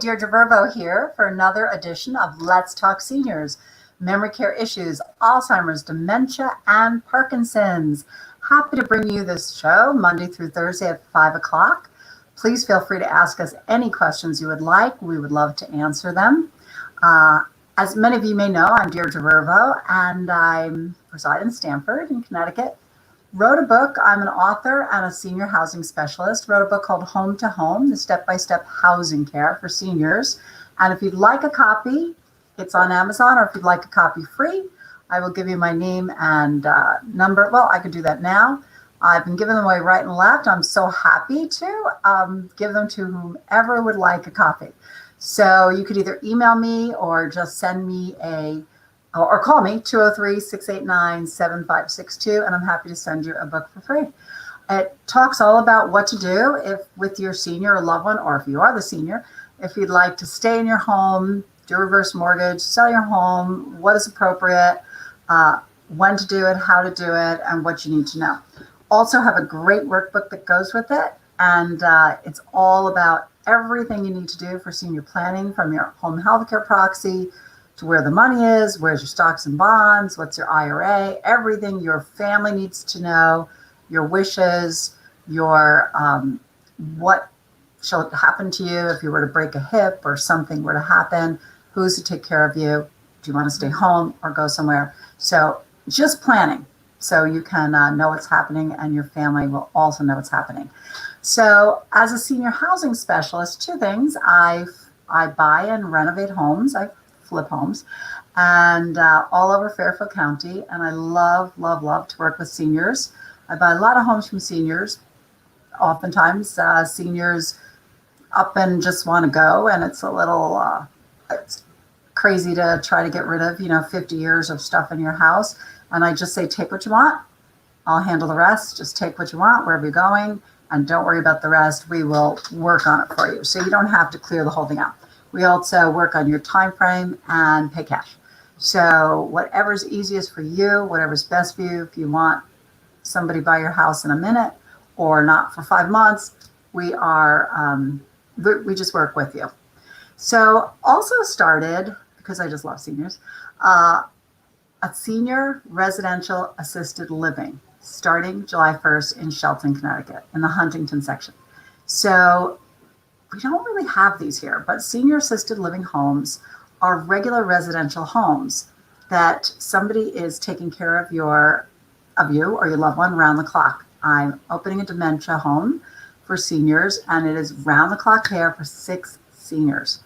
Deirdre Verbo here for another edition of Let's Talk Seniors, memory care issues, Alzheimer's, dementia, and Parkinson's. Happy to bring you this show Monday through Thursday at 5 o'clock. Please feel free to ask us any questions you would like. We would love to answer them. As many of you may know, I'm Deirdre Verbo, and I reside in Stamford in Connecticut. Wrote a book. I'm an author and a senior housing specialist. Wrote a book called Home to Home, the step-by-step housing care for seniors. And if you'd like a copy, it's on Amazon, or if you'd like a copy free, I will give you my name and number. Well, I could do that now. I've been giving them away right and left. I'm so happy to give them to whomever would like a copy. So you could either email me or just send me or call me, 203-689-7562, and I'm happy to send you a book for free. It talks all about what to do if with your senior or loved one, or if you are the senior, if you'd like to stay in your home, do a reverse mortgage, sell your home, what is appropriate, when to do it, how to do it, and what you need to know. Also have a great workbook that goes with it, and it's all about everything you need to do for senior planning, from your home healthcare proxy to where the money is, where's your stocks and bonds, what's your IRA, everything your family needs to know, your wishes, your what shall happen to you if you were to break a hip or something were to happen, who's to take care of you, do you want to stay home or go somewhere? So just planning so you can know what's happening, and your family will also know what's happening. So as a senior housing specialist, two things: I buy and renovate homes. I flip homes, and all over Fairfield County. And I love to work with seniors. I buy a lot of homes from seniors. Oftentimes seniors up and just want to go, and it's a little it's crazy to try to get rid of 50 years of stuff in your house. And I just say, take what you want, I'll handle the rest. Just take what you want wherever you're going, and don't worry about the rest. We will work on it for you, so you don't have to clear the whole thing out. We also work on your time frame and pay cash. So whatever's easiest for you, whatever's best for you. If you want somebody by your house in a minute or not for 5 months, we just work with you. So also started, because I just love seniors, a senior residential assisted living starting July 1st in Shelton, Connecticut, in the Huntington section. So we don't really have these here, but senior assisted living homes are regular residential homes that somebody is taking care of you or your loved one round the clock. I'm opening a dementia home for seniors, and it is round the clock care for 6 seniors.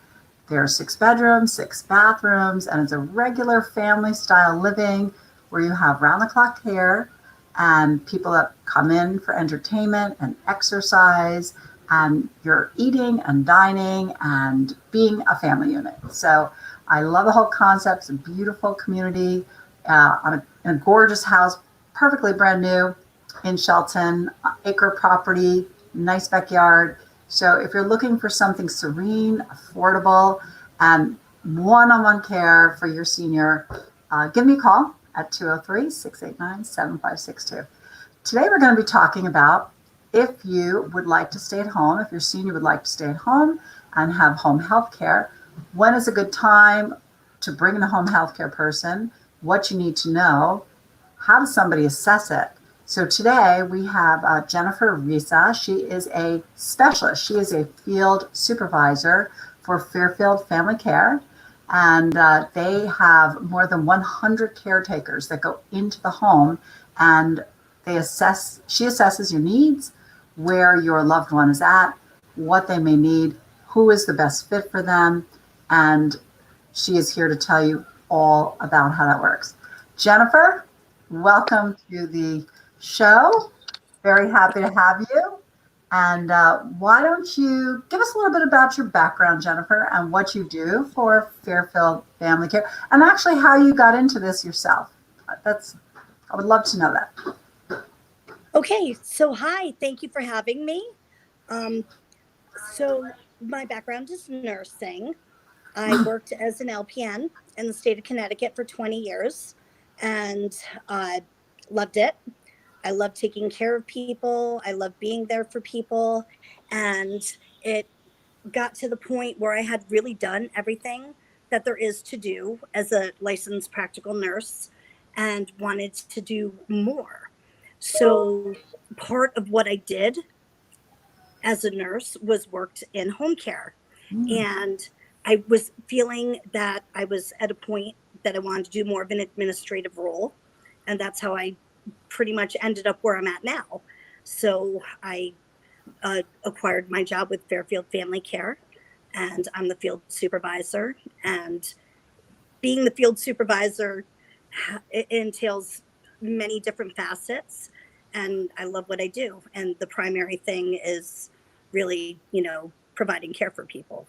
There are 6 bedrooms, 6 bathrooms, and it's a regular family style living where you have round the clock care and people that come in for entertainment and exercise, and you're eating and dining and being a family unit. So I love the whole concept. It's a beautiful community in a gorgeous house, perfectly brand new in Shelton, acre property, nice backyard. So if you're looking for something serene, affordable, and one-on-one care for your senior, give me a call at 203-689-7562. Today we're going to be talking about if you would like to stay at home, if your senior would like to stay at home and have home health care. When is a good time to bring in a home health care person? What you need to know? How does somebody assess it? So today we have Jennifer Risa. She is a specialist. She is a field supervisor for Fairfield Family Care. And they have more than 100 caretakers that go into the home, and she assesses your needs, where your loved one is at, what they may need, who is the best fit for them, and she is here to tell you all about how that works. Jennifer, welcome to the show. Very happy to have you. And why don't you give us a little bit about your background, Jennifer, and what you do for Fairfield Family Care, and actually how you got into this yourself. I would love to know that. Okay, so hi, thank you for having me. So my background is nursing. I worked as an LPN in the state of Connecticut for 20 years and loved it. I love taking care of people. I love being there for people. And it got to the point where I had really done everything that there is to do as a licensed practical nurse and wanted to do more. So part of what I did as a nurse was worked in home care. Mm. And I was feeling that I was at a point that I wanted to do more of an administrative role. And that's how I pretty much ended up where I'm at now. So I acquired my job with Fairfield Family Care, and I'm the field supervisor. And being the field supervisor, it entails many different facets, and I love what I do. And the primary thing is really, providing care for people.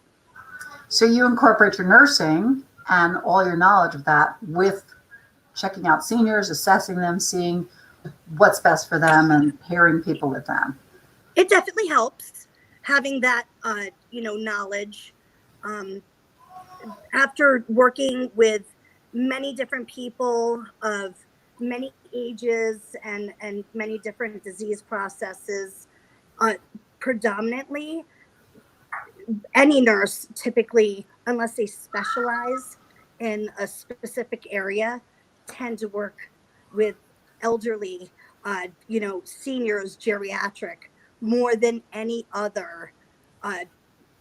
So you incorporate your nursing and all your knowledge of that with checking out seniors, assessing them, seeing what's best for them, and pairing people with them. It definitely helps having that, knowledge. Um, After working with many different people of many ages and many different disease processes, uh, predominantly any nurse typically, unless they specialize in a specific area, tend to work with elderly, seniors, geriatric, more than any other uh,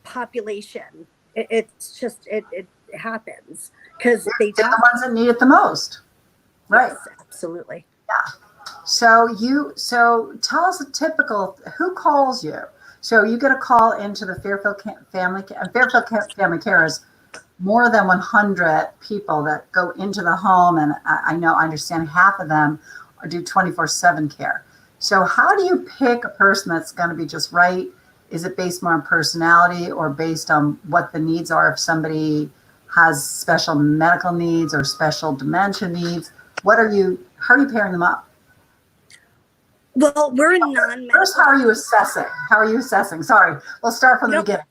population. It's just it happens because they They're just the ones that need it the most. Right. yes, absolutely. So tell us a typical, who calls you? So you get a call into the Fairfield Family Care is more than 100 people that go into the home. And I understand half of them do 24/7 care. So how do you pick a person that's going to be just right? Is it based more on personality or based on what the needs are? If somebody has special medical needs or special dementia needs, how are you pairing them up? Well, we're a First, non-medical. how are you assessing? How are you assessing? Sorry, let's start from the Nope. beginning.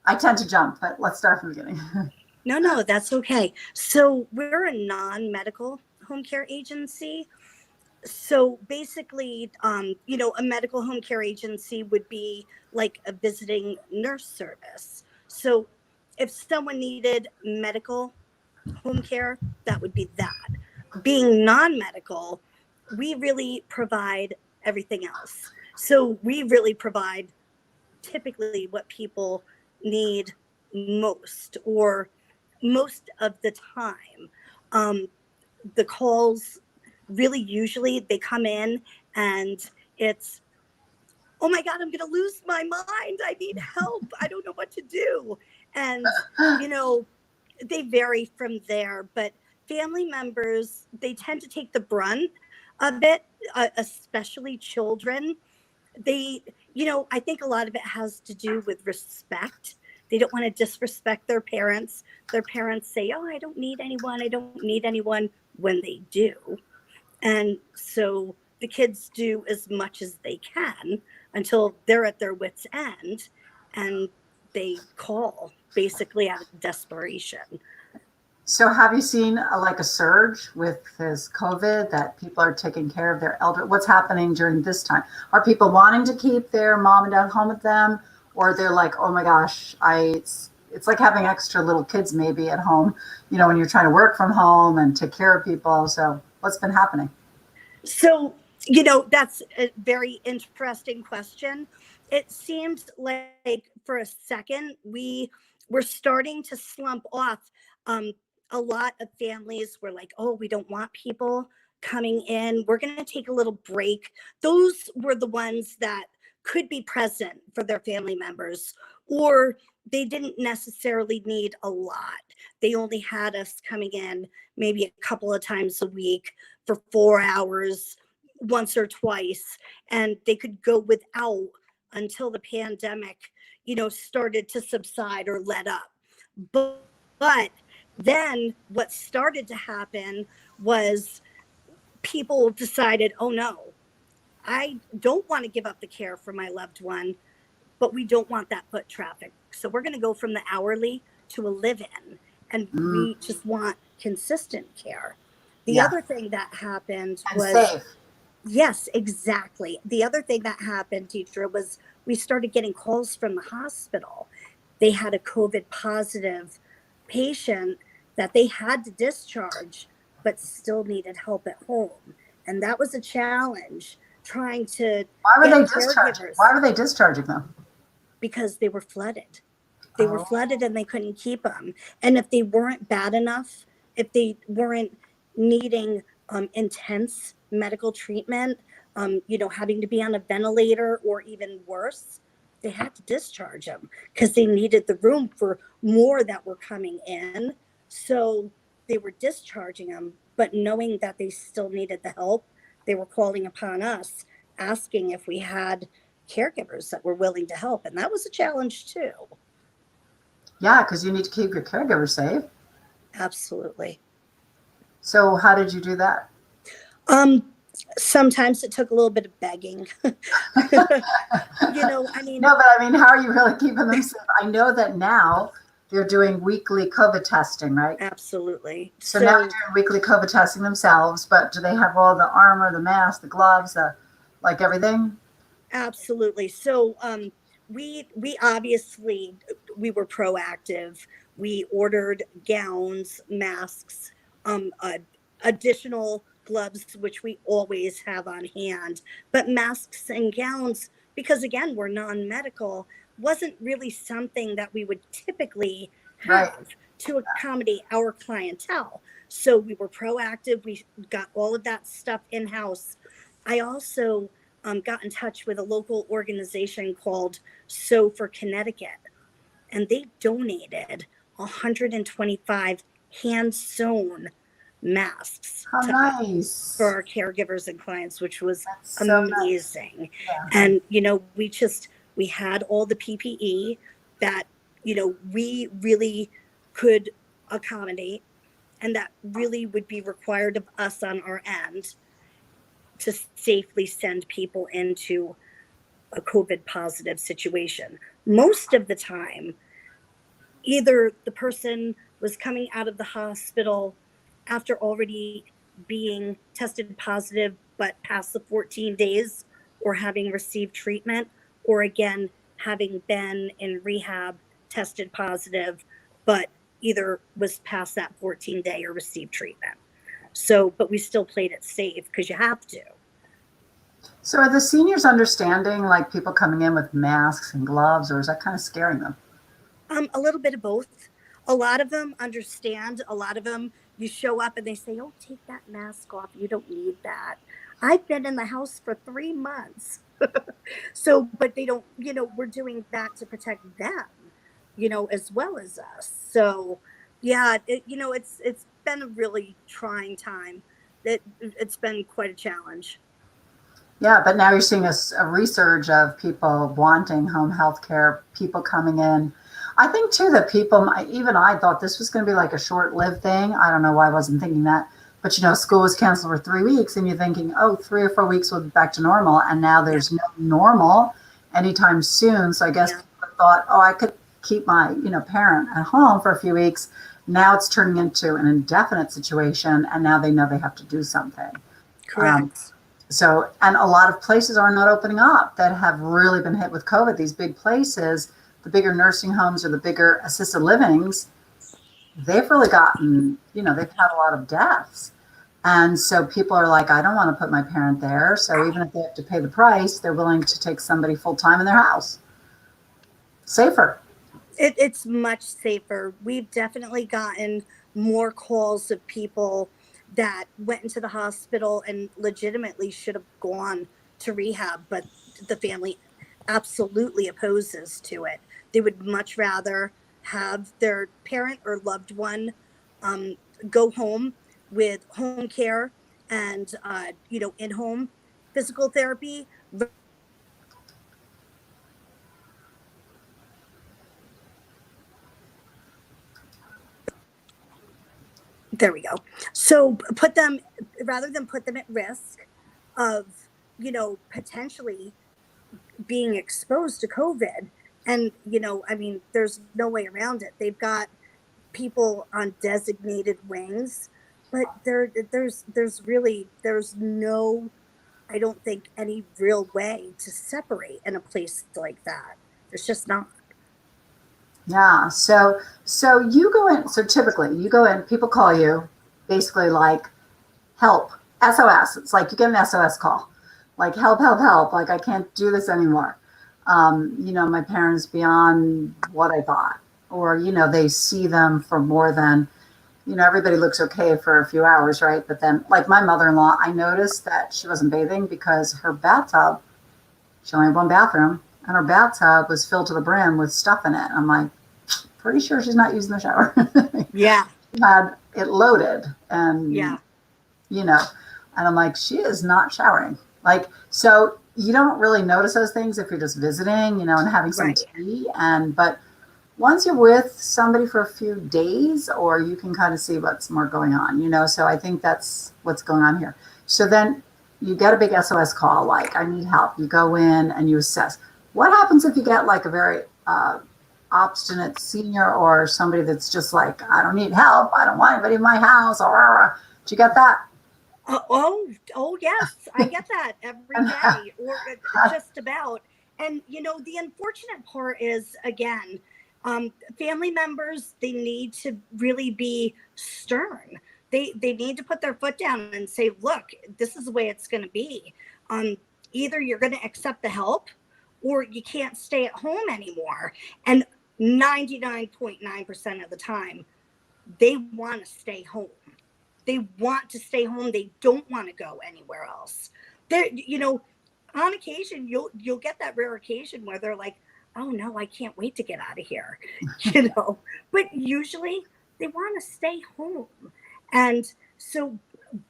I tend to jump, but let's start from the beginning. No, that's okay. So we're a non-medical home care agency. So basically, a medical home care agency would be like a visiting nurse service. So if someone needed medical home care, that would be that. Being non-medical, we really provide everything else. So we really provide typically what people need most or most of the time. Um, the calls really usually they come in and it's, oh my God, I'm going to lose my mind. I need help. I don't know what to do. And, you know, they vary from there, but family members, they tend to take the brunt of it, especially children. They, I think a lot of it has to do with respect. They don't want to disrespect their parents. Their parents say, oh, I don't need anyone. I don't need anyone when they do. And so the kids do as much as they can until they're at their wits' end and they call basically out of desperation. So have you seen like a surge with this COVID that people are taking care of their elder? What's happening during this time? Are people wanting to keep their mom and dad home with them? Or they're like, oh my gosh, it's like having extra little kids maybe at home, when you're trying to work from home and take care of people. So what's been happening? So, that's a very interesting question. It seems like for a second we were starting to slump off. Um, a lot of families were like, oh, we don't want people coming in. We're going to take a little break. Those were the ones that could be present for their family members, or they didn't necessarily need a lot. They only had us coming in maybe a couple of times a week for 4 hours once or twice, and they could go without until the pandemic started to subside or let up. But then what started to happen was people decided, oh no, I don't want to give up the care for my loved one, but we don't want that foot traffic, so we're going to go from the hourly to a live-in, and Mm, we just want consistent care. The yeah, other thing that happened and was, safe. yes, exactly. The other thing that happened, teacher, was we started getting calls from the hospital. they had a COVID positive patient that they had to discharge, but still needed help at home. And that was a challenge trying to Why were get they discharging? caregivers Why were they discharging them? because they were flooded. They were Oh, flooded and they couldn't keep them. And if they weren't bad enough, if they weren't needing intense medical treatment, having to be on a ventilator or even worse, they had to discharge them because they needed the room for more that were coming in. So they were discharging them, but knowing that they still needed the help, they were calling upon us, asking if we had caregivers that were willing to help. And that was a challenge too. yeah, because you need to keep your caregiver safe. Absolutely. So how did you do that? Um, Sometimes it took a little bit of begging. I mean, No, but I mean, how are you really keeping them safe? I know that now they're doing weekly COVID testing, right? absolutely. So now they're So doing weekly COVID testing themselves, but do they have all the armor, the mask, the gloves, like everything? absolutely. So we obviously we were proactive. We ordered gowns, masks, additional gloves, which we always have on hand. But masks and gowns, because again, we're non-medical, wasn't really something that we would typically Right. have to accommodate our clientele. So we were proactive. We got all of that stuff in-house. I also got in touch with a local organization called Sew for Connecticut, and they donated 125 hand sewn masks How to us for nice. our caregivers and clients, which was That's so nice. amazing. Yeah. And we had all the PPE that we really could accommodate and that really would be required of us on our end to safely send people into a COVID positive situation. Most of the time, either the person was coming out of the hospital after already being tested positive, but past the 14 days, or having received treatment, or again, having been in rehab, tested positive, but either was past that 14-day or received treatment. So, but we still played it safe because you have to. So are the seniors understanding like people coming in with masks and gloves, or is that kind of scaring them? A little bit of both. A lot of them understand. A lot of them, you show up and they say, "Oh, take that mask off. You don't need that." I've been in the house for 3 months. So, but they don't, we're doing that to protect them, as well as us. So, yeah, it's been a really trying time. It's been quite a challenge. Yeah, but now you're seeing a resurge of people wanting home health care, people coming in. I think too that people, even I thought this was going to be like a short-lived thing. I don't know why I wasn't thinking that. But school was canceled for 3 weeks, and you're thinking, oh, 3 or 4 weeks we'll be back to normal. And now Yeah, there's no normal anytime soon. So I guess yeah, people thought, oh, I could keep my parent at home for a few weeks. Now it's turning into an indefinite situation, and now they know they have to do something. Um, correct. so, and a lot of places are not opening up that have really been hit with COVID. These big places, the bigger nursing homes or the bigger assisted livings, they've really gotten, they've had a lot of deaths. And so people are like, I don't want to put my parent there. So even if they have to pay the price, they're willing to take somebody full time in their house. Safer. It's much safer. We've definitely gotten more calls of people that went into the hospital and legitimately should have gone to rehab, but the family absolutely opposes to it. They would much rather have their parent or loved one um, go home with home care and in home physical therapy. There we go. So put them, rather than put them at risk of, potentially being exposed to COVID. And, I mean, there's no way around it. They've got people on designated wings, but there's no, I don't think, any real way to separate in a place like that. There's just not. Yeah. So you go in. So typically, you go in. People call you, basically like help, SOS. It's like you get an SOS call, like help, help, help. Like I can't do this anymore. My parents beyond what I thought, or they see them for more than everybody looks okay for a few hours, right? But then, like my mother-in-law, I noticed that she wasn't bathing because her bathtub, she only had one bathroom, and her bathtub was filled to the brim with stuff in it. I'm like, pretty sure she's not using the shower. Yeah. She had it loaded, and Yeah. you know, and I'm like, she is not showering. Like, so you don't really notice those things if you're just visiting, and having some Right. tea. But once you're with somebody for a few days, or you can kind of see what's more going on. So I think that's what's going on here. So then you get a big SOS call, like, I need help. You go in and you assess. What happens if you get like a very obstinate senior, or somebody that's just like, I don't need help. I don't want anybody in my house. Or, do you get that? Oh, yes, I get that every And day, or just about. And the unfortunate part is, again, family members, they need to really be stern. They need to put their foot down and say, look, this is the way it's going to be. Um, Either you're going to accept the help, or you can't stay at home anymore. And 99.9% of the time, they want to stay home. They want to stay home. They don't want to go anywhere else. There, on occasion, you'll get that rare occasion where they're like, "Oh no, I can't wait to get out of here," you know. But usually, they want to stay home, and so,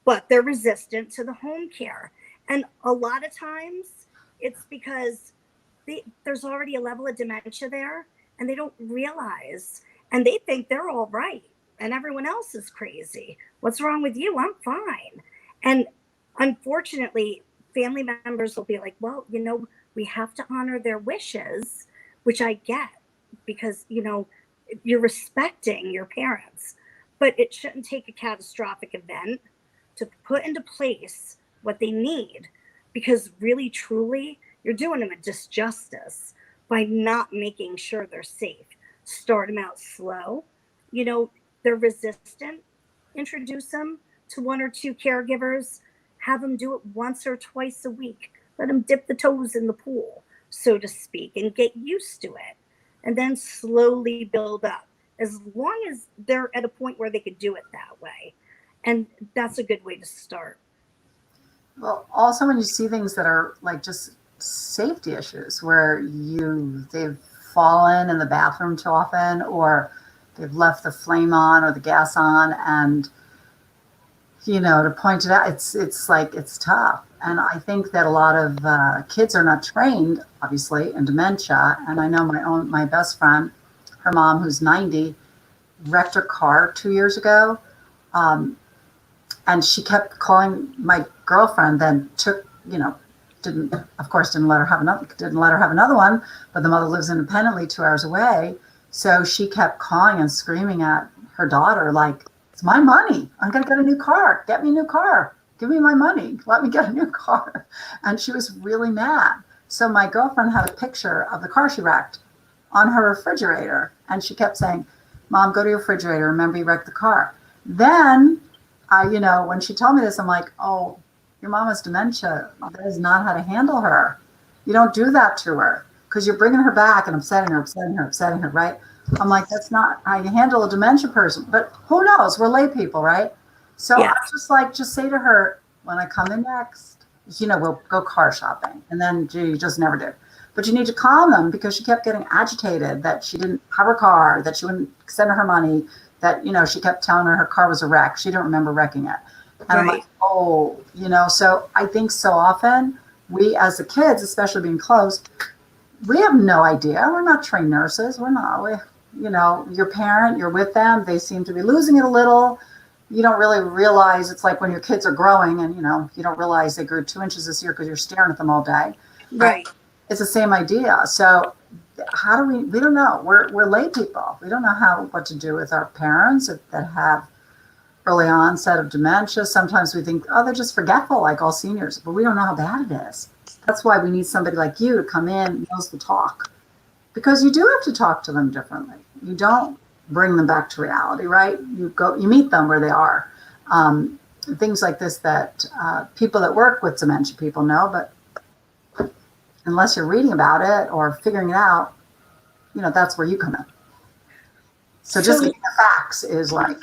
but they're resistant to the home care, and a lot of times, it's because there's already a level of dementia there, and they don't realize, and they think they're all right, and everyone else is crazy. What's wrong with you? I'm fine. And unfortunately, family members will be like, well, we have to honor their wishes, which I get, because, you're respecting your parents, but it shouldn't take a catastrophic event to put into place what they need, because really, truly, you're doing them a disjustice by not making sure they're safe. Start them out slow. You know, they're resistant, introduce them to one or two caregivers, have them do it once or twice a week, let them dip the toes in the pool, so to speak, and get used to it, and then slowly build up, as long as they're at a point where they could do it that way. And that's a good way to start. Well, also when you see things that are like just safety issues, where they've fallen in the bathroom too often, or they've left the flame on or the gas on, and to point it out, it's like it's tough. And I think that a lot of kids are not trained, obviously, in dementia. And I know my best friend, her mom, who's 90, wrecked her car 2 years ago. Um, and she kept calling my girlfriend, then took, didn't, of course, didn't let her have another one, but the mother lives independently 2 hours away. So she kept calling and screaming at her daughter, like, it's my money. I'm going to get a new car. Get me a new car. Give me my money. Let me get a new car. And she was really mad. So my girlfriend had a picture of the car she wrecked on her refrigerator. And she kept saying, Mom, go to your refrigerator. Remember you wrecked the car. Then when she told me this, I'm like, oh, your mom has dementia. That is not how to handle her. You don't do that to her, because you're bringing her back and upsetting her, right? I'm like, that's not how you handle a dementia person. But who knows? We're lay people, right? So Yeah. I'm just like, just say to her, when I come in next, we'll go car shopping. And then you just never did. But you need to calm them, because she kept getting agitated that she didn't have her car, that she wouldn't send her money, that, she kept telling her car was a wreck. She didn't remember wrecking it. And I'm like, oh, so I think so often we as the kids, especially being close, we have no idea. We're not trained nurses. We're not, your parent, you're with them. They seem to be losing it a little. You don't really realize. It's like when your kids are growing and, you don't realize they grew 2 inches this year because you're staring at them all day. Right. It's the same idea. So how do we don't know. We're lay people. We don't know what to do with our parents that have early onset of dementia. Sometimes we think, oh, they're just forgetful, like all seniors, but we don't know how bad it is. That's why we need somebody like you to come in, knows the talk. because you do have to talk to them differently. You don't bring them back to reality, right? You meet them where they are. Things like this that people that work with dementia people know, but unless you're reading about it or figuring it out, that's where you come in. So just So getting the facts is like,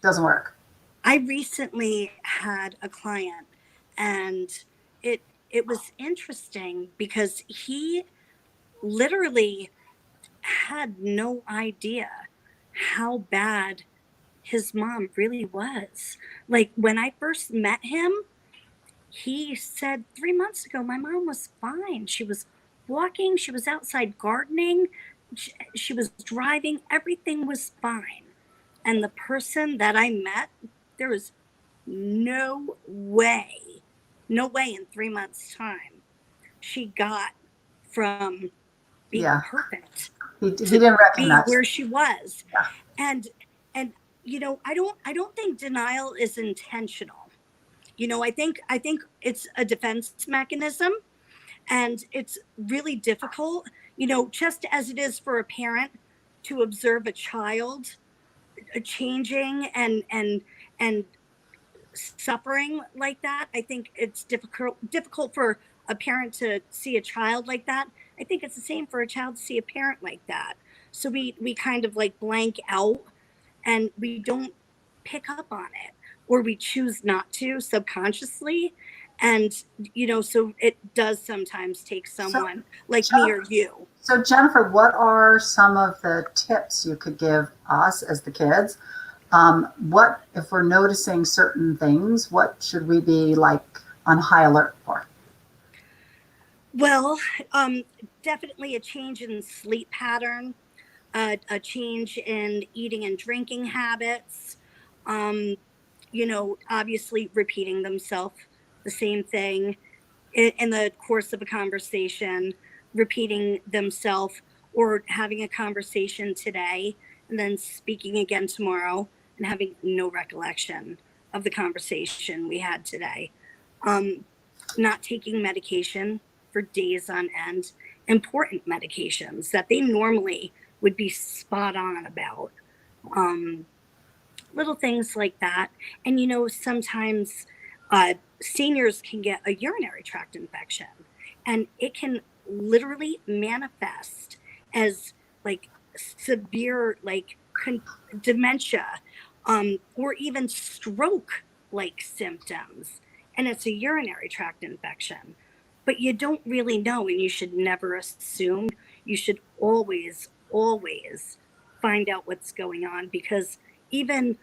doesn't work. I recently had a client, and it was interesting because he literally had no idea how bad his mom really was. Like when I first met him, he said 3 months ago, my mom was fine. She was walking, she was outside gardening, she was driving, everything was fine. And the person that I met, there was no way, no way in 3 months' time she got from being Yeah, perfect he to didn't being recognize. where she was. Yeah. And and I don't think denial is intentional. I think it's a defense mechanism, and it's really difficult, just as it is for a parent to observe a child changing and suffering like that. I think it's difficult for a parent to see a child like that. I think it's the same for a child to see a parent like that. So we kind of like blank out, and we don't pick up on it, or we choose not to subconsciously. And so it does sometimes take So, someone like me or you. so Jennifer, what are some of the tips you could give us as the kids? What if we're noticing certain things? What should we be like on high alert for? Well, definitely a change in sleep pattern, a change in eating and drinking habits, um, obviously repeating themselves, the same thing in the course of a conversation, repeating themselves, or having a conversation today and then speaking again tomorrow and having no recollection of the conversation we had today. Um, Not taking medication for days on end, important medications that they normally would be spot on about. Um, Little things like that. And sometimes seniors can get a urinary tract infection, and it can literally manifest as like severe, like dementia, or even stroke like symptoms. And it's a urinary tract infection. But you don't really know, and you should never assume. You should always, always find out what's going on, because even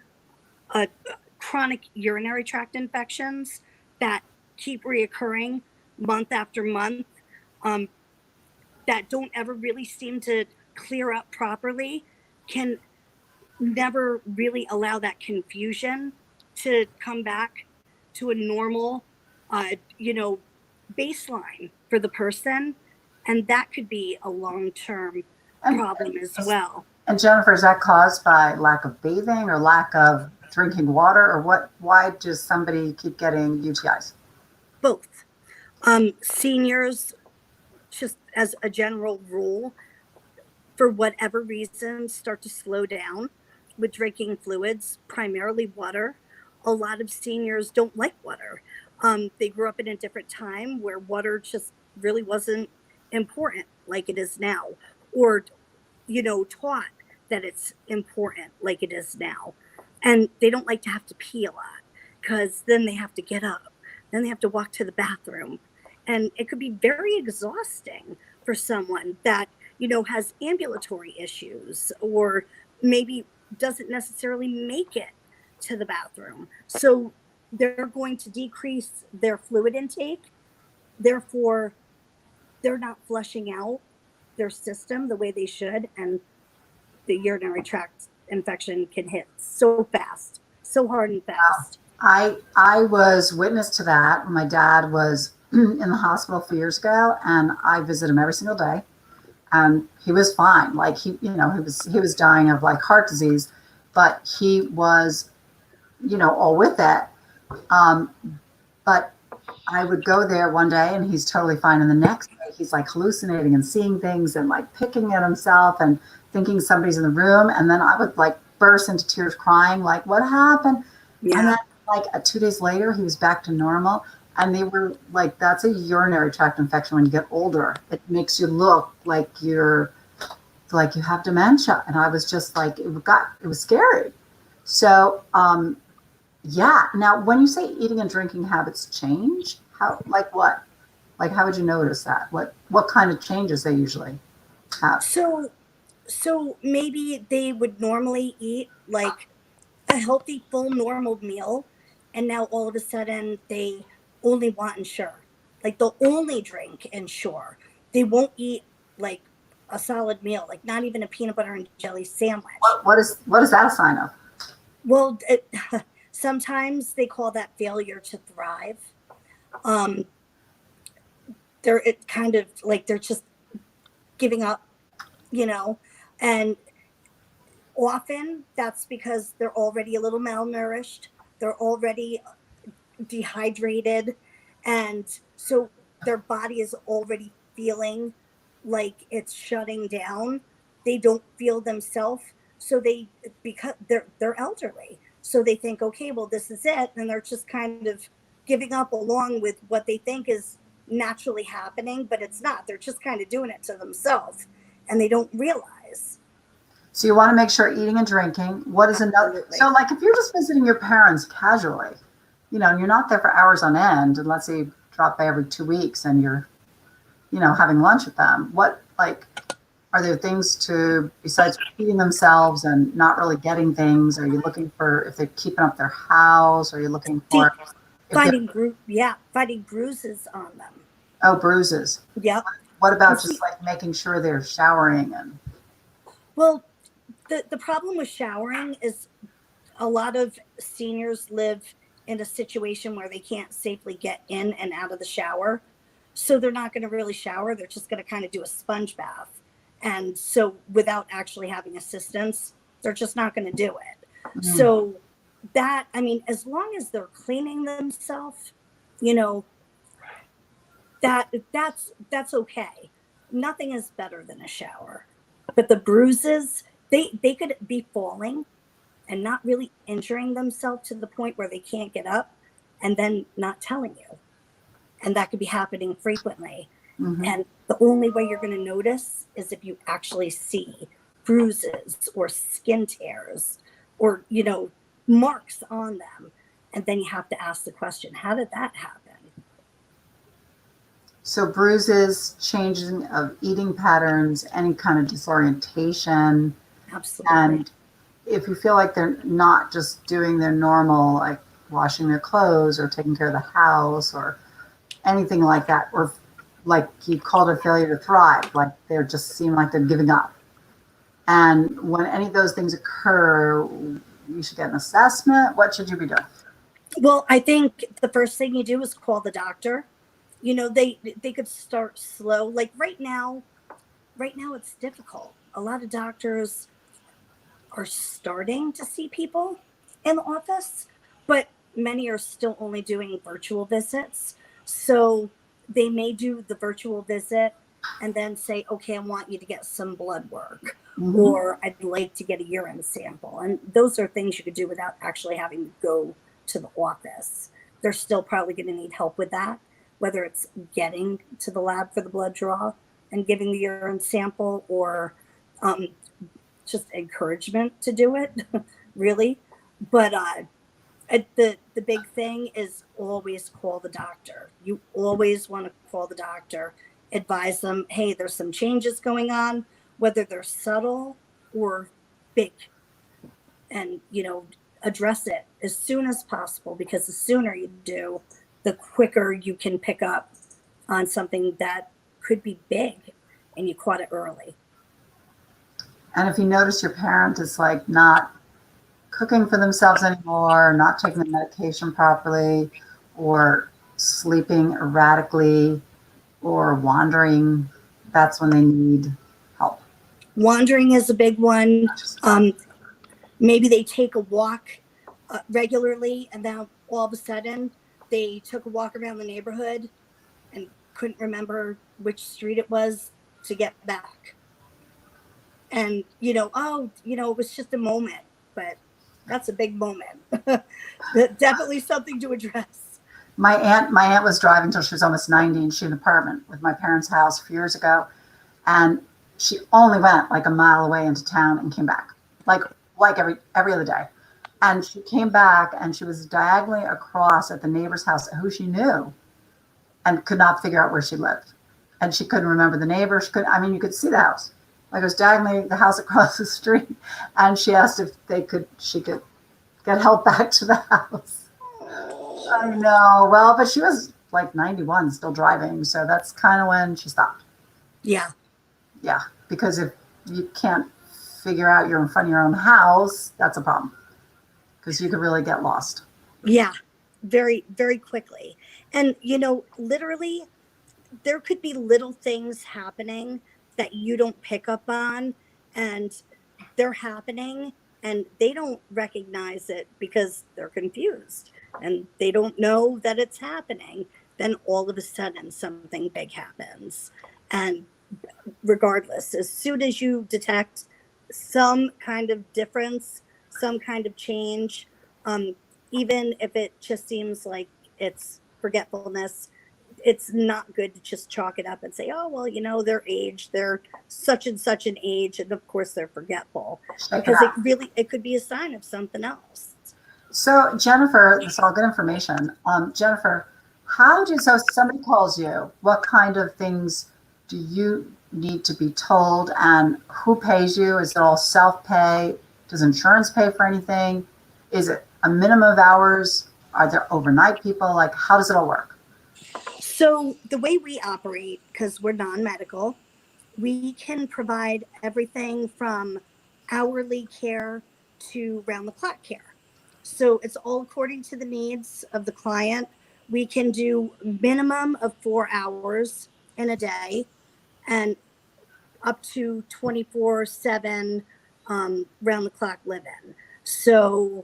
uh, chronic urinary tract infections that keep reoccurring month after month, um, that don't ever really seem to clear up properly, can never really allow that confusion to come back to a normal, uh, you know, baseline for the person. And that could be a long term And, problem as well. and Jennifer, is that caused by lack of bathing or lack of drinking water, or what? Why does somebody keep getting UTIs? Both. Seniors, just as a general rule, for whatever reason, start to slow down with drinking fluids, primarily water. A lot of seniors don't like water. They grew up in a different time where water just really wasn't important like it is now, or, taught that it's important like it is now. And they don't like to have to pee a lot, because then they have to get up, then they have to walk to the bathroom. And it could be very exhausting for someone that has ambulatory issues, or maybe doesn't necessarily make it to the bathroom. So they're going to decrease their fluid intake. Therefore, they're not flushing out their system the way they should. And the urinary tract infection can hit so fast, so hard and fast. I was witness to that when my dad was in the hospital a few years ago, and I visit him every single day, and he was fine. Like he was dying of like heart disease, but he was all with it. Um, but I would go there one day and he's totally fine. And the next day he's like hallucinating and seeing things and like picking at himself and thinking somebody's in the room. And then I would like burst into tears crying, like, what happened? And Yeah. then like 2 days later, he was back to normal. And they were like, that's a urinary tract infection when you get older. It makes you look like you have dementia. And I was just like, it was scary. So, yeah. Now, when you say eating and drinking habits change, how, like what? Like, how would you notice that? What kind of changes they usually have? So, so maybe they would normally eat like a healthy, full, normal meal, and now all of a sudden they only want Ensure. Like they'll only drink Ensure. They won't eat like a solid meal, like not even a peanut butter and jelly sandwich. What is that a sign of? Well, sometimes they call that failure to thrive. Um, they're it kind of like they're just giving up, you know, and often that's because they're already a little malnourished. They're already dehydrated, and so their body is already feeling like it's shutting down. They don't feel themselves, so they, because they're elderly, so they think, okay, well, this is it, and they're just kind of giving up along with what they think is naturally happening, but it's not. They're just kind of doing it to themselves, and they don't realize. So you want to make sure eating and drinking. What is another? Absolutely. So like if you're just visiting your parents casually, and you're not there for hours on end, and let's say you drop by every 2 weeks and you're, having lunch with them, what, like, are there things to, besides feeding themselves and not really getting things? Are you looking for if they're keeping up their house? Are you looking See, for if they're, finding bruises on them. oh, bruises? Yep. What about See, just like making sure they're showering and, well, the problem with showering is a lot of seniors live in a situation where they can't safely get in and out of the shower. So they're not going to really shower. They're just going to kind of do a sponge bath. And so without actually having assistance, they're just not going to do it. mm, So that, I mean, as long as they're cleaning themselves, you know, that's okay. Nothing is better than a shower. But the bruises, they could be falling and not really injuring themselves to the point where they can't get up and then not telling you. And that could be happening frequently. mhm. And the only way you're going to notice is if you actually see bruises or skin tears or, marks on them. And then you have to ask the question, how did that happen? So bruises, changing of eating patterns, any kind of disorientation, Absolutely. and if you feel like they're not just doing their normal, like washing their clothes or taking care of the house or anything like that, or like you called it failure to thrive, like they're just seem like they're giving up. And when any of those things occur, you should get an assessment. What should you be doing? Well, I think the first thing you do is call the doctor. They could start slow. Like right now it's difficult. A lot of doctors are starting to see people in the office, but many are still only doing virtual visits. So they may do the virtual visit and then say, okay, I want you to get some blood work, Mm-hmm. or I'd like to get a urine sample. And those are things you could do without actually having to go to the office. They're still probably going to need help with that, whether it's getting to the lab for the blood draw and giving the urine sample, or um, just encouragement to do it, really. But the big thing is always call the doctor. You always want to call the doctor, advise them, hey, there's some changes going on, whether they're subtle or big, and address it as soon as possible, because the sooner you do, the quicker you can pick up on something that could be big and you caught it early. And if you notice your parent is like not cooking for themselves anymore, not taking the medication properly, or sleeping erratically, or wandering, that's when they need help. Wandering is a big one. Not just um, Maybe they take a walk regularly, and now all of a sudden they took a walk around the neighborhood and couldn't remember which street it was to get back. And, it was just a moment, but that's a big moment. Definitely something to address. My aunt was driving till she was almost 90, and she had an apartment with my parents' house a few years ago, and she only went like a mile away into town and came back, like every other day. And she came back and she was diagonally across at the neighbor's house who she knew and could not figure out where she lived. And she couldn't remember the neighbor. She couldn't, I mean, you could see the house. Like it was diagonally the house across the street. And she asked if she could get help back to the house. I know. Well, but she was like 91 still driving. So that's kind of when she stopped. Yeah. Yeah. Because if you can't figure out you're in front of your own house, that's a problem. Because you could really get lost. Yeah. Very, very quickly. And, literally, there could be little things happening that you don't pick up on, and they're happening and they don't recognize it because they're confused and they don't know that it's happening. Then all of a sudden something big happens. And regardless, as soon as you detect some kind of difference, some kind of change, even if it just seems like it's forgetfulness, it's not good to just chalk it up and say, oh, well, their age, they're such and such an age. And of course they're forgetful, because it could be a sign of something else. So Jennifer, this is all good information. Jennifer, so somebody calls you, what kind of things do you need to be told, and who pays you? Is it all self-pay? Does insurance pay for anything? Is it a minimum of hours? Are there overnight people? Like, how does it all work? So the way we operate, because we're non-medical, we can provide everything from hourly care to round-the-clock care. So it's all according to the needs of the client. We can do minimum of 4 hours in a day and up to 24/7 round-the-clock live-in. So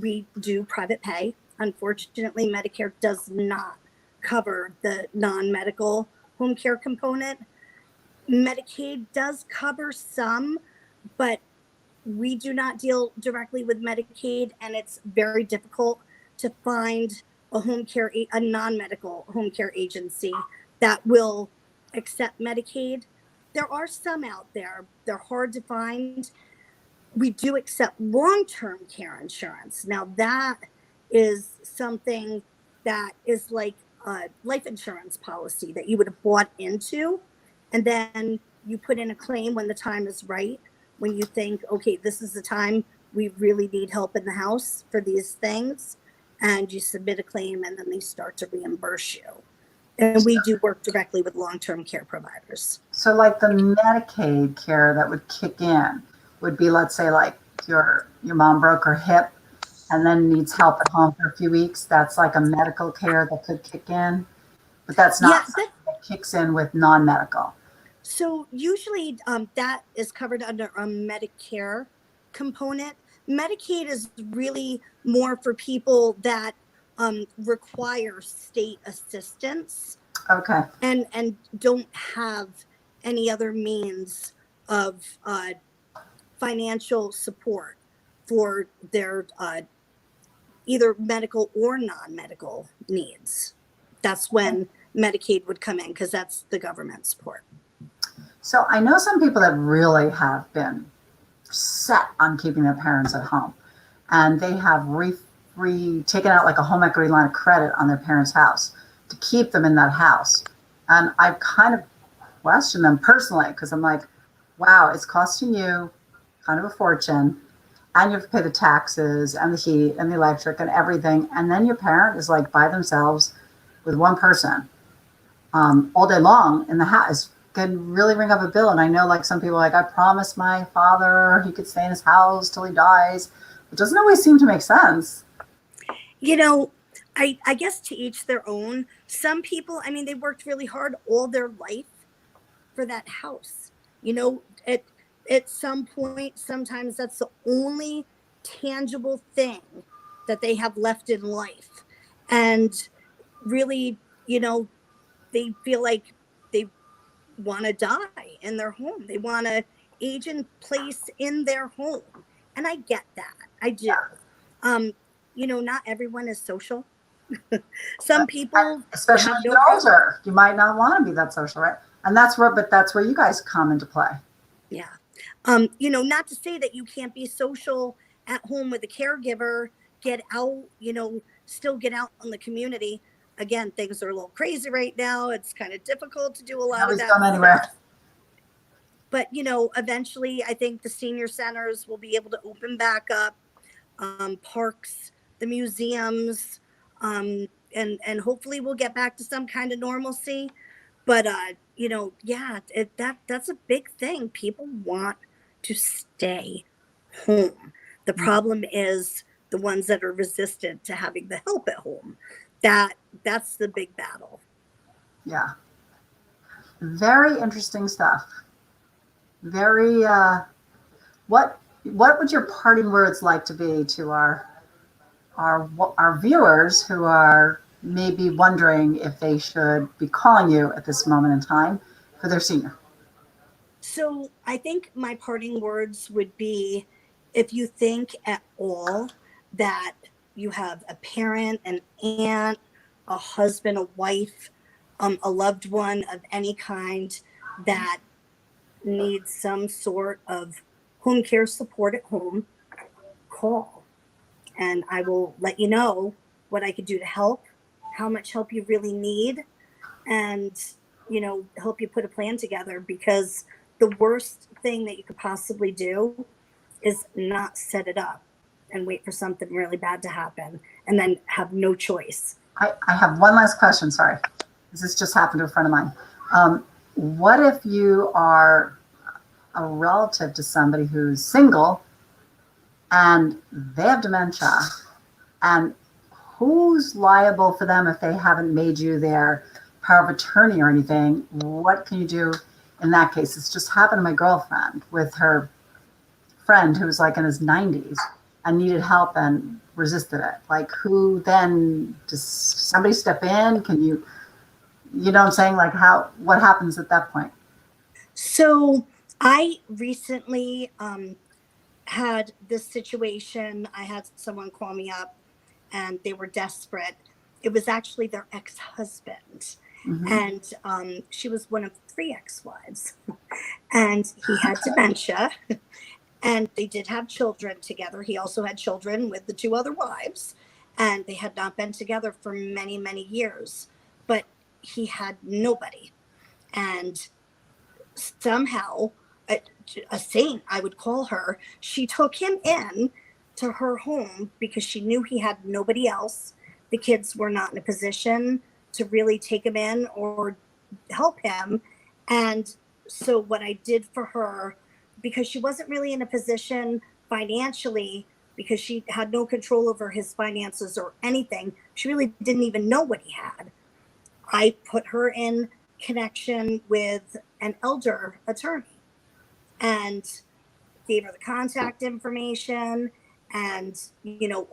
we do private pay. Unfortunately, Medicare does not cover the non-medical home care component. Medicaid does cover some, but we do not deal directly with Medicaid, and it's very difficult to find a non-medical home care agency that will accept Medicaid. There are some out there. They're hard to find. We do accept long-term care insurance. Now that is something that is like a life insurance policy that you would have bought into, and then you put in a claim when the time is right, when you think, okay, this is the time we really need help in the house for these things, and you submit a claim, and then they start to reimburse you. And we do work directly with long-term care providers. So like the Medicaid care that would kick in would be, let's say, like your mom broke her hip and then needs help at home for a few weeks. That's like a medical care that could kick in, but that's not something that kicks in with non-medical. So usually that is covered under a Medicare component. Medicaid is really more for people that require state assistance. Okay. And don't have any other means of financial support for their either medical or non-medical needs. That's when Medicaid would come in, because that's the government support. So I know some people that really have been set on keeping their parents at home, and they have taken out like a home equity line of credit on their parents' house to keep them in that house. And I've kind of questioned them personally, because I'm like, wow, it's costing you kind of a fortune, and you have to pay the taxes and the heat and the electric and everything. And then your parent is like by themselves with one person all day long in the house. Can really ring up a bill. And I know like some people are like, I promised my father he could stay in his house till he dies. It doesn't always seem to make sense. I guess to each their own. Some people, I mean, they worked really hard all their life for that house. At some point, sometimes that's the only tangible thing that they have left in life. and really, they feel like they want to die in their home. They want to age in place in their home. And I get that. I do. Um, not everyone is social. Some people Especially have when you no get problem. older, you might not want to be that social, right? And that's where you guys come into play. Yeah. Not to say that you can't be social at home with a caregiver, get out, still get out in the community. Again, things are a little crazy right now. It's kind of difficult to do a lot of Nobody's that going anywhere. stuff. But, eventually I think the senior centers will be able to open back up, parks, the museums, and hopefully we'll get back to some kind of normalcy. But yeah, that's a big thing. People want to stay home. The problem is the ones that are resistant to having the help at home. That's the big battle. Yeah. Very interesting stuff. Very what would your parting words like to be to our viewers who are maybe wondering if they should be calling you at this moment in time for their senior? So I think my parting words would be, if you think at all that you have a parent, an aunt, a husband, a wife, a loved one of any kind that needs some sort of home care support at home, call. And I will let you know what I could do to help, how much help you really need, and help you put a plan together, because the worst thing that you could possibly do is not set it up and wait for something really bad to happen and then have no choice. I have one last question. Sorry. This just happened to a friend of mine. What if you are a relative to somebody who's single and they have dementia, and who's liable for them if they haven't made you their power of attorney or anything? What can you do in that case? It's just happened to my girlfriend with her friend who was like in his 90s and needed help and resisted it. Like, who then, does somebody step in? Can you know what I'm saying? Like, what happens at that point? So I recently had this situation. I had someone call me up and they were desperate. It was actually their ex-husband. Mm-hmm. And she was one of 3 ex-wives. And he had dementia. And they did have children together. He also had children with the 2 other wives. And they had not been together for many, many years. But he had nobody. And somehow, a saint, I would call her, she took him in to her home because she knew he had nobody else. The kids were not in a position to really take him in or help him. And so what I did for her, because she wasn't really in a position financially, because she had no control over his finances or anything, she really didn't even know what he had. I put her in connection with an elder attorney and gave her the contact information. And,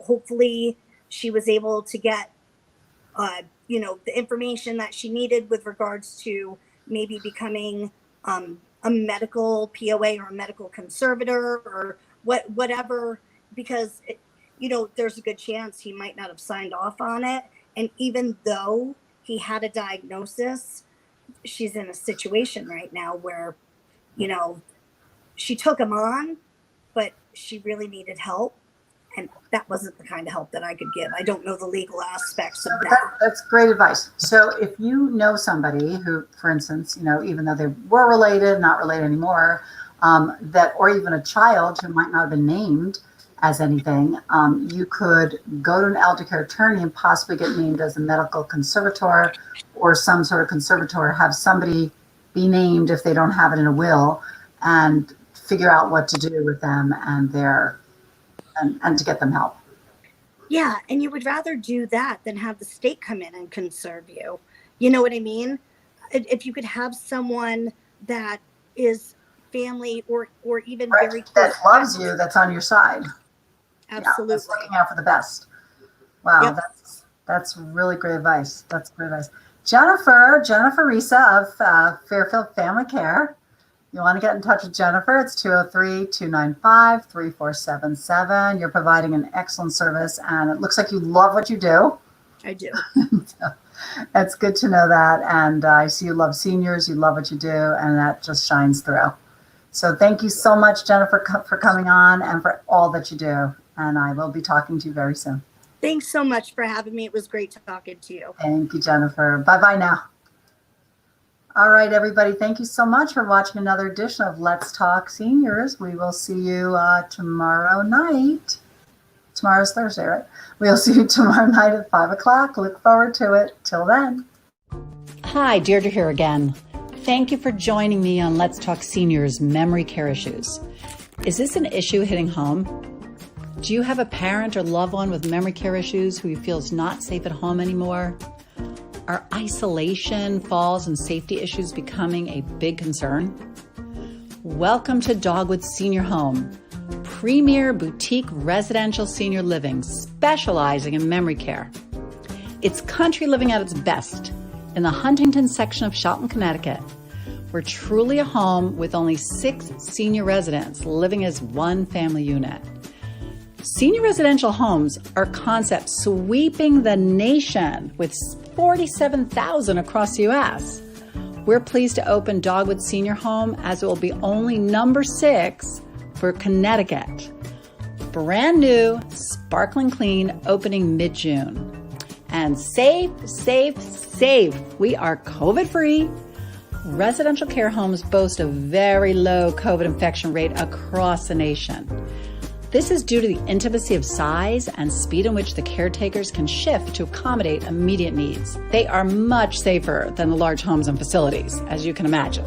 hopefully she was able to get, the information that she needed with regards to maybe becoming a medical POA or a medical conservator or whatever, because, there's a good chance he might not have signed off on it. And even though he had a diagnosis, she's in a situation right now where, she took him on, but she really needed help. And that wasn't the kind of help that I could give. I don't know the legal aspects of that. That's great advice. So if you know somebody who, for instance, even though they were related, not related anymore, or even a child who might not have been named as anything, you could go to an elder care attorney and possibly get named as a medical conservator or some sort of conservator, have somebody be named if they don't have it in a will, and figure out what to do with them and and to get them help. Yeah, and you would rather do that than have the state come in and conserve you. You know what I mean? If you could have someone that is family or even Right? very That close loves friends. you, that's on your side. Yeah, that's Absolutely. looking out for the best. Wow, Yep. That's really great advice. That's great advice. Jennifer Risa of Fairfield Family Care. You want to get in touch with Jennifer, it's 203-295-3477. You're providing an excellent service, and it looks like you love what you do. I do. It's good to know that. And I see you love seniors, you love what you do, and that just shines through. So thank you so much, Jennifer, for coming on and for all that you do. And I will be talking to you very soon. Thanks so much for having me. It was great talking to you. Thank you, Jennifer. Bye-bye now. All right, everybody. Thank you so much for watching another edition of Let's Talk Seniors. We will see you tomorrow night. Tomorrow's Thursday, right? We'll see you tomorrow night at 5 o'clock. Look forward to it. Till then. Hi, Deirdre here again. Thank you for joining me on Let's Talk Seniors Memory Care Issues. Is this an issue hitting home? Do you have a parent or loved one with memory care issues who you feel is not safe at home anymore? Are isolation, falls, and safety issues becoming a big concern? Welcome to Dogwood Senior Home, premier boutique residential senior living specializing in memory care. It's country living at its best in the Huntington section of Shelton, Connecticut. We're truly a home with only 6 senior residents living as one family unit. Senior residential homes are concepts sweeping the nation with 47,000 across the U.S. We're pleased to open Dogwood Senior Home as it will be only number 6 for Connecticut. Brand new, sparkling clean, opening mid-June. And safe. We are COVID-free. Residential care homes boast a very low COVID infection rate across the nation. This is due to the intimacy of size and speed in which the caretakers can shift to accommodate immediate needs. They are much safer than the large homes and facilities, as you can imagine.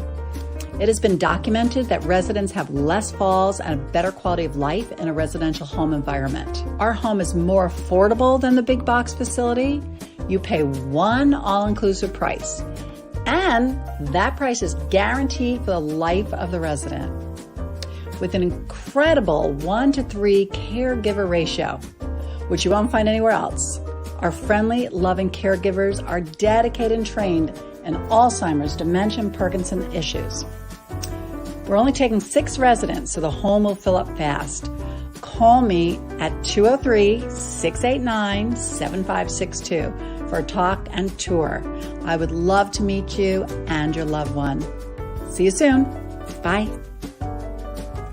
It has been documented that residents have less falls and a better quality of life in a residential home environment. Our home is more affordable than the big box facility. You pay one all-inclusive price, and that price is guaranteed for the life of the resident. With an incredible 1-to-3 caregiver ratio, which you won't find anywhere else. Our friendly, loving caregivers are dedicated and trained in Alzheimer's, dementia, and Parkinson's issues. We're only taking 6 residents, so the home will fill up fast. Call me at 203-689-7562 for a talk and tour. I would love to meet you and your loved one. See you soon. Bye.